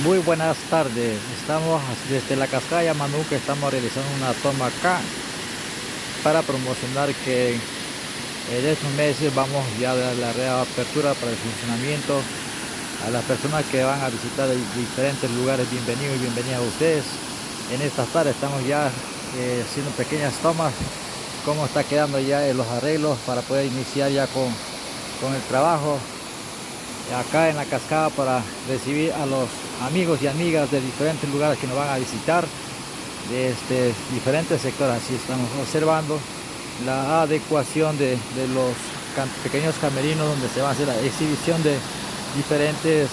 Muy buenas tardes, estamos desde la cascada Yamanunca, estamos realizando una toma acá para promocionar que en estos meses vamos ya a dar la reapertura para el funcionamiento a las personas que van a visitar diferentes lugares. Bienvenidos y bienvenidas a ustedes. En esta tarde estamos ya haciendo pequeñas tomas, cómo está quedando ya los arreglos para poder iniciar ya con el trabajo acá en la cascada para recibir a los amigos y amigas de diferentes lugares que nos van a visitar de diferentes sectores. Así estamos observando la adecuación de los pequeños camerinos donde se va a hacer la exhibición de diferentes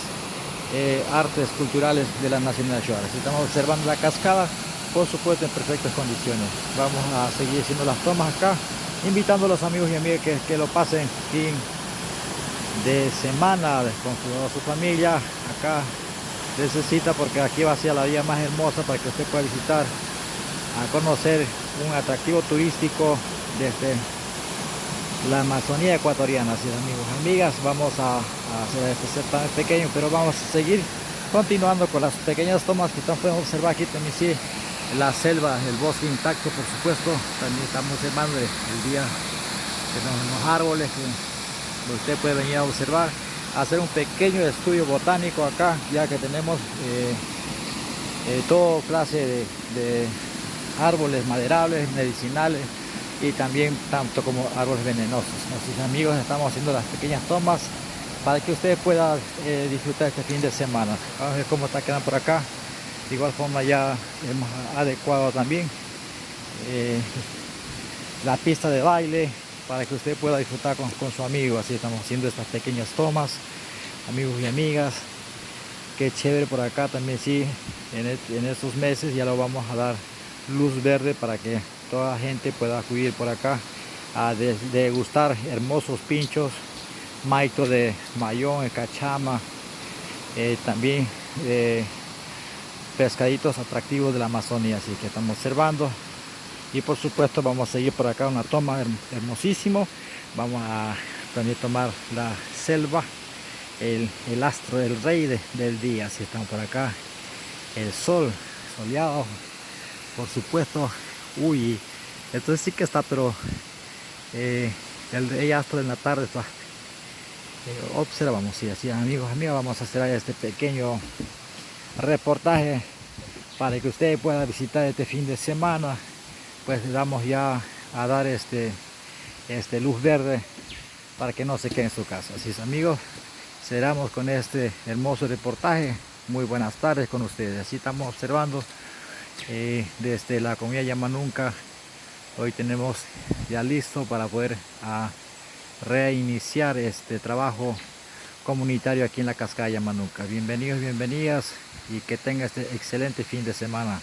artes culturales de la nacionalidad Shuar. Así estamos observando la cascada, por supuesto en perfectas condiciones. Vamos a seguir haciendo las tomas acá, invitando a los amigos y amigas que lo pasen fin de semana con su familia. Acá necesita, porque aquí va a ser la vía más hermosa para que usted pueda visitar, a conocer un atractivo turístico desde la Amazonía ecuatoriana. Así, amigos, amigas, vamos a hacer este set tan pequeño, pero vamos a seguir continuando con las pequeñas tomas que están pueden observar aquí también. Sí, la selva, el bosque intacto, por supuesto. También estamos observando el día de los árboles que usted puede venir a observar, hacer un pequeño estudio botánico acá, ya que tenemos toda clase de árboles maderables, medicinales y también tanto como árboles venenosos. Así, amigos, estamos haciendo las pequeñas tomas para que usted pueda disfrutar este fin de semana. Vamos a ver cómo está quedando por acá. De igual forma ya hemos adecuado también la pista de baile para que usted pueda disfrutar con su amigo. Así estamos haciendo estas pequeñas tomas, amigos y amigas. Qué chévere por acá también. Sí, en estos meses ya lo vamos a dar luz verde para que toda la gente pueda acudir por acá a degustar hermosos pinchos, maito de mayón, cachama, también pescaditos atractivos de la Amazonía. Así que estamos observando. Y por supuesto vamos a seguir por acá una toma hermosísimo. Vamos a también tomar la selva, el astro, el rey del día. Así estamos por acá, el sol soleado, por supuesto. Uy, entonces sí que está, pero el rey astro en la tarde está. Observamos, sí, así, amigos, amigas, vamos a hacer este pequeño reportaje para que usted pueda visitar este fin de semana. Pues le damos ya a dar luz verde para que no se quede en su casa. Así es, amigos, cerramos con este hermoso reportaje. Muy buenas tardes con ustedes. Así estamos observando desde la comunidad Yamanunca. Hoy tenemos ya listo para poder reiniciar este trabajo comunitario aquí en la cascada Yamanunca. Bienvenidos, bienvenidas, y que tenga este excelente fin de semana.